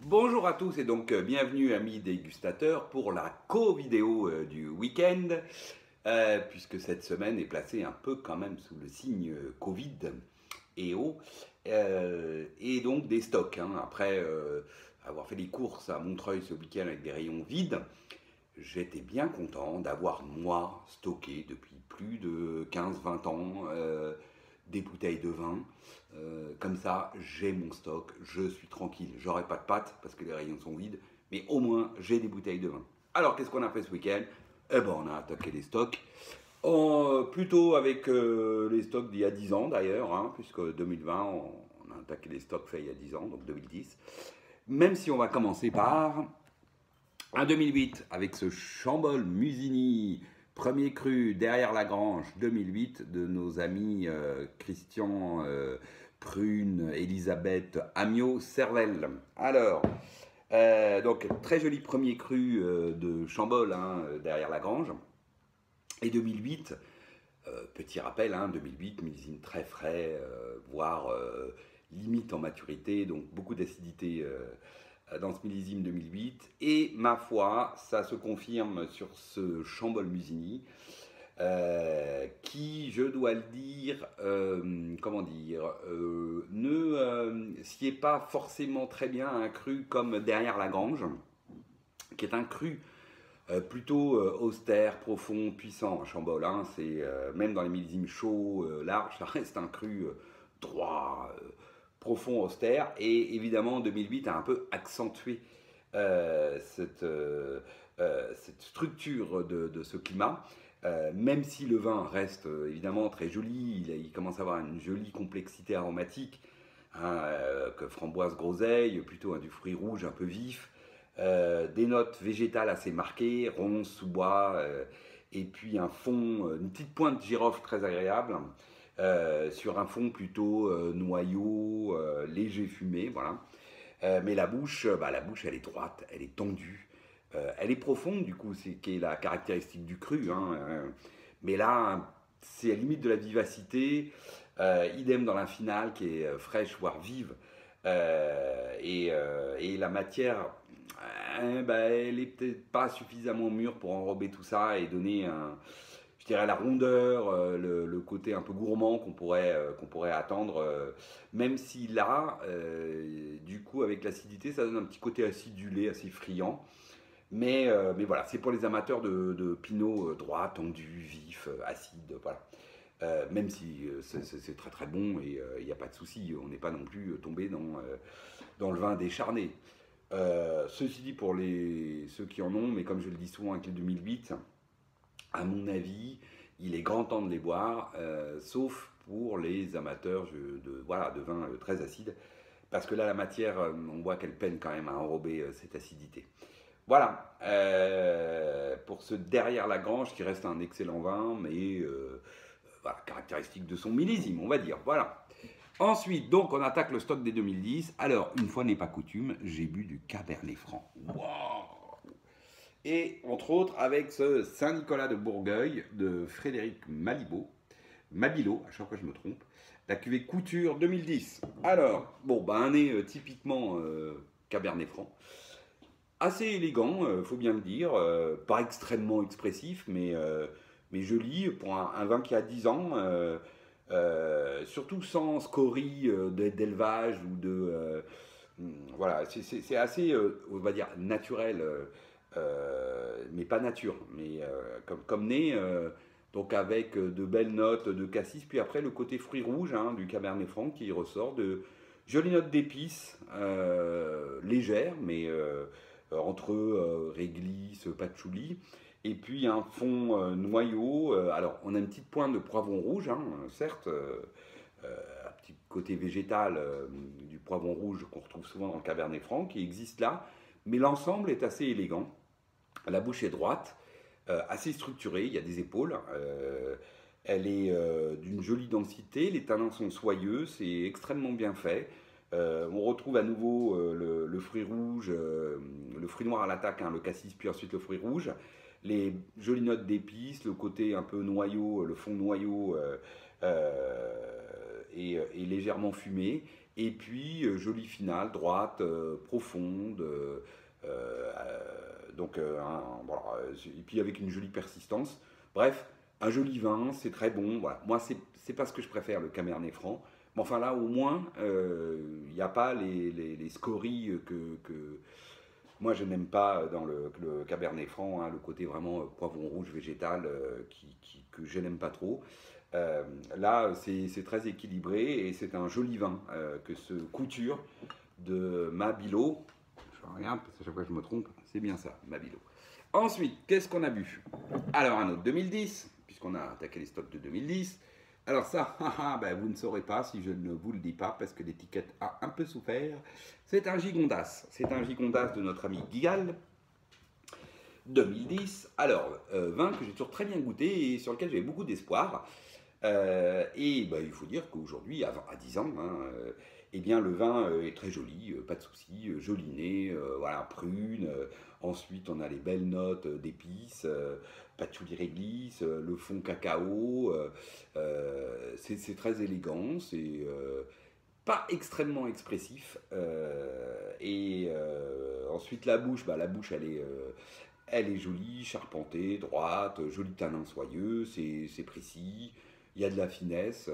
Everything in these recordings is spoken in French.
Bonjour à tous et donc bienvenue amis dégustateurs pour la co-vidéo du week-end puisque cette semaine est placée un peu quand même sous le signe Covid et donc des stocks. Après avoir fait des courses à Montreuil ce week-end avec des rayons vides, j'étais bien content d'avoir moi stocké depuis plus de 15-20 ans des bouteilles de vin. Comme ça, j'ai mon stock, je suis tranquille. J'aurai pas de pâtes parce que les rayons sont vides, mais au moins j'ai des bouteilles de vin. Alors, qu'est-ce qu'on a fait ce week-end? Eh ben, on a attaqué les stocks. Plutôt avec les stocks d'il y a 10 ans d'ailleurs, puisque 2020, on a attaqué les stocks faits il y a 10 ans, donc 2010. Même si on va commencer par un 2008 avec ce Chambol Musigny premier cru derrière la grange 2008 de nos amis Christian Prune, Elisabeth Amiot Cervelle. Alors, donc très joli premier cru de Chambol derrière la grange. Et 2008, petit rappel, 2008, millésime très frais, voire limite en maturité, donc beaucoup d'acidité dans ce millésime 2008. Et ma foi, ça se confirme sur ce Chambol Musigny, qui, je dois le dire, ne sied pas forcément très bien à un cru comme derrière la grange, qui est un cru plutôt austère, profond, puissant. Chambol, c'est même dans les millésimes chauds, larges, ça reste un cru droit, profond, austère. Et évidemment, 2008 a un peu accentué cette structure de ce climat. Même si le vin reste évidemment très joli, il commence à avoir une jolie complexité aromatique, que framboise, groseille, plutôt du fruit rouge un peu vif. Des notes végétales assez marquées, ronces, sous-bois, et puis un fond, une petite pointe de girofle très agréable, sur un fond plutôt noyau, léger fumé, voilà. Mais la bouche, elle est droite, elle est tendue, elle est profonde du coup, c'est qui est la caractéristique du cru, mais là, c'est à la limite de la vivacité, idem dans la finale qui est fraîche, voire vive, et la matière elle est peut-être pas suffisamment mûre pour enrober tout ça et donner je dirais la rondeur, le côté un peu gourmand qu'on pourrait attendre, même si là, du coup, avec l'acidité, ça donne un petit côté acidulé, assez friand. Mais voilà, c'est pour les amateurs de pinot droit, tendu, vif, acide, voilà. Même si c'est très très bon et il n'y a pas de souci, on n'est pas non plus tombé dans le vin décharné. Ceci dit, pour ceux qui en ont, mais comme je le dis souvent avec les 2008, à mon avis, il est grand temps de les boire, sauf pour les amateurs de vin très acide, parce que là, la matière, on voit qu'elle peine quand même à enrober cette acidité. Voilà, pour ce derrière la grange, qui reste un excellent vin, mais voilà, caractéristique de son millésime, on va dire. Voilà. Ensuite, donc, on attaque le stock des 2010. Alors, une fois n'est pas coutume, j'ai bu du Cabernet Franc. Wow. Et entre autres, avec ce Saint-Nicolas de Bourgueil de Frédéric Mabillot, à chaque fois je me trompe, la cuvée Couture 2010. Alors, bon, un nez typiquement Cabernet Franc. Assez élégant, faut bien le dire, pas extrêmement expressif, mais joli pour un vin qui a 10 ans. Surtout sans scorie d'élevage ou voilà, c'est assez, on va dire, naturel, mais pas nature, mais comme nez, donc avec de belles notes de cassis, puis après le côté fruit rouge du Cabernet Franc qui ressort, de jolies notes d'épices, légères, mais entre réglisse, patchouli. Et puis un fond noyau. Alors, on a une petite pointe de poivron rouge, certes, un petit côté végétal du poivron rouge qu'on retrouve souvent dans le Cabernet Franc, qui existe là, mais l'ensemble est assez élégant. La bouche est droite, assez structurée, il y a des épaules. Elle est d'une jolie densité, les tanins sont soyeux, c'est extrêmement bien fait. On retrouve à nouveau le fruit rouge, le fruit noir à l'attaque, le cassis, puis ensuite le fruit rouge. Les jolies notes d'épices, le côté un peu noyau, le fond noyau est légèrement fumé. Et puis, jolie finale, droite, profonde. Voilà, et puis avec une jolie persistance. Bref, un joli vin, c'est très bon. Voilà. Moi, c'est pas ce que je préfère, le Cabernet Franc. Mais enfin là, au moins, il n'y a pas les scories que moi je n'aime pas dans le Cabernet Franc, hein, le côté vraiment poivron rouge végétal que je n'aime pas trop. Là, c'est très équilibré et c'est un joli vin que ce Couture de Mabilo. Je regarde parce que chaque fois je me trompe, c'est bien ça, Mabilo. Ensuite, qu'est-ce qu'on a bu? Alors, un autre 2010, puisqu'on a attaqué les stocks de 2010. Alors ça, ben, vous ne saurez pas si je ne vous le dis pas, parce que l'étiquette a un peu souffert. C'est un Gigondas. C'est un Gigondas de notre ami Guigal, 2010. Alors, vin que j'ai toujours très bien goûté et sur lequel j'avais beaucoup d'espoir. Et ben, il faut dire qu'aujourd'hui, à 10 ans, hein, eh bien, le vin est très joli, pas de souci, joli nez, voilà, prune. Ensuite, on a les belles notes d'épices, patchouli réglisse, le fond cacao. C'est très élégant, c'est pas extrêmement expressif. Ensuite, la bouche, bah, la bouche, elle est jolie, charpentée, droite, joli tanin soyeux, c'est précis, il y a de la finesse.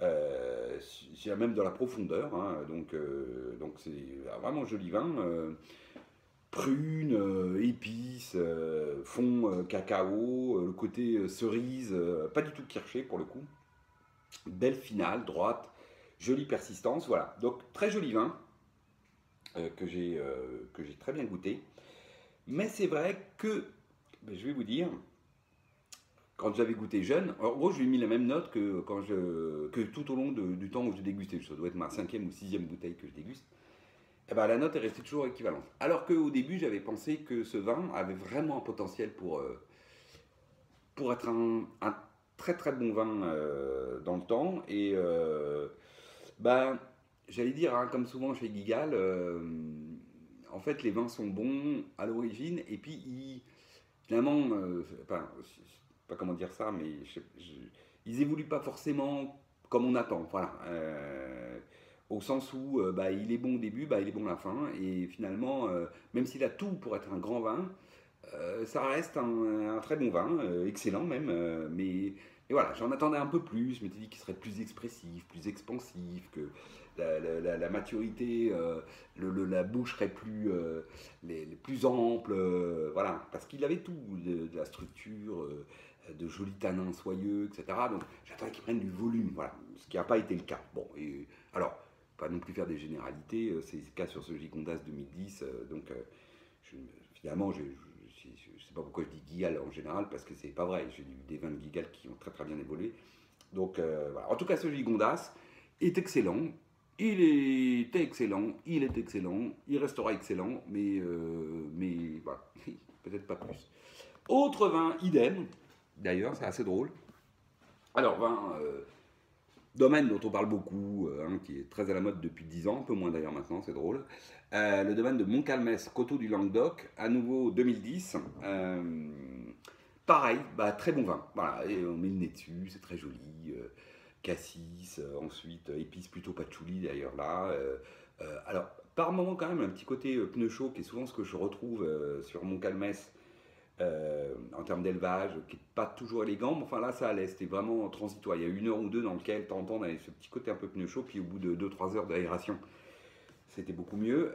Il y a même de la profondeur, hein, donc c'est vraiment joli vin. Prune, épices, fond cacao, le côté cerise, pas du tout kirché pour le coup. Belle finale, droite, jolie persistance, voilà. Donc très joli vin que j'ai très bien goûté. Mais c'est vrai que, ben, je vais vous dire, quand j'avais goûté jeune, en gros, je lui ai mis la même note que tout au long du temps où je dégustais. Ça doit être ma 5e ou 6e bouteille que je déguste. Et ben, la note est restée toujours équivalente. Alors qu'au début, j'avais pensé que ce vin avait vraiment un potentiel pour être un très très bon vin dans le temps. Et ben, j'allais dire, hein, comme souvent chez Guigal, en fait, les vins sont bons à l'origine. Et puis, finalement, enfin, je sais pas comment dire ça, mais ils évoluent pas forcément comme on attend. Voilà. Au sens où bah, il est bon au début, bah, il est bon à la fin. Et finalement, même s'il a tout pour être un grand vin, ça reste un très bon vin, excellent même. Mais voilà, j'en attendais un peu plus. Je m'étais dit qu'il serait plus expressif, plus expansif, que la maturité, la bouche serait les plus ample. Voilà, parce qu'il avait tout, de la structure, de jolis tanins soyeux, etc. Donc j'attendais qu'il prenne du volume, voilà, ce qui n'a pas été le cas. Bon, alors, pas non plus faire des généralités, c'est le cas sur ce Gigondas 2010, finalement, je ne sais pas pourquoi je dis Guigal en général, parce que c'est pas vrai, j'ai eu des vins de Guigal qui ont très très bien évolué. Donc voilà, en tout cas ce Gigondas est excellent, il est excellent, il restera excellent, mais voilà, peut-être pas plus. Autre vin, idem, d'ailleurs, c'est assez drôle. Alors, vin, domaine dont on parle beaucoup, hein, qui est très à la mode depuis 10 ans, un peu moins d'ailleurs maintenant, c'est drôle. Le domaine de Montcalmès, Coteaux du Languedoc, à nouveau 2010. Pareil, bah, très bon vin. Voilà, et on met le nez dessus, c'est très joli. Cassis, ensuite épices plutôt patchouli d'ailleurs là. Alors, par moment quand même, un petit côté pneu chaud qui est souvent ce que je retrouve sur Montcalmès en termes d'élevage, qui n'est pas toujours élégant, mais enfin là ça allait, c'était vraiment transitoire. Il y a une heure ou deux dans lequel tu entends ce petit côté un peu pneu chaud, puis au bout de 2-3 heures d'aération, c'était beaucoup mieux.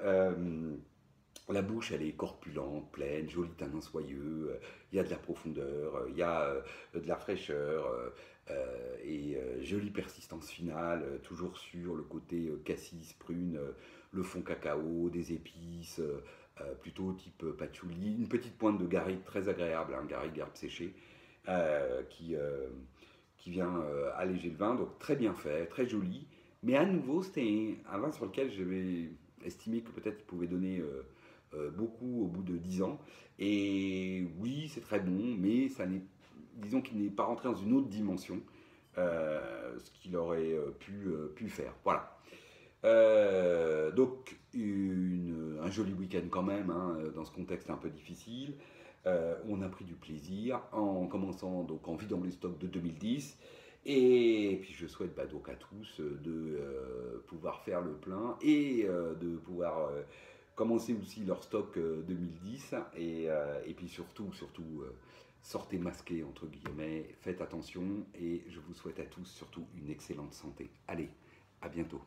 La bouche, elle est corpulente, pleine, joli tanin soyeux, il y a de la profondeur, il y a de la fraîcheur, jolie persistance finale, toujours sur le côté cassis, prune, le fond cacao, des épices, plutôt type patchouli, une petite pointe de garrigue très agréable, un garrigue herbe séchée, qui vient alléger le vin, donc très bien fait, très joli, mais à nouveau c'était un vin sur lequel j'avais estimé que peut-être il pouvait donner beaucoup au bout de 10 ans, et oui c'est très bon, mais disons qu'il n'est pas rentré dans une autre dimension, ce qu'il aurait pu faire, voilà. Donc un joli week-end quand même, hein, dans ce contexte un peu difficile. On a pris du plaisir en commençant donc en vidant les stocks de 2010 Et puis je souhaite donc à tous de pouvoir faire le plein et de pouvoir commencer aussi leur stock 2010 et puis surtout sortez masqués entre guillemets, faites attention et je vous souhaite à tous surtout une excellente santé. Allez, à bientôt.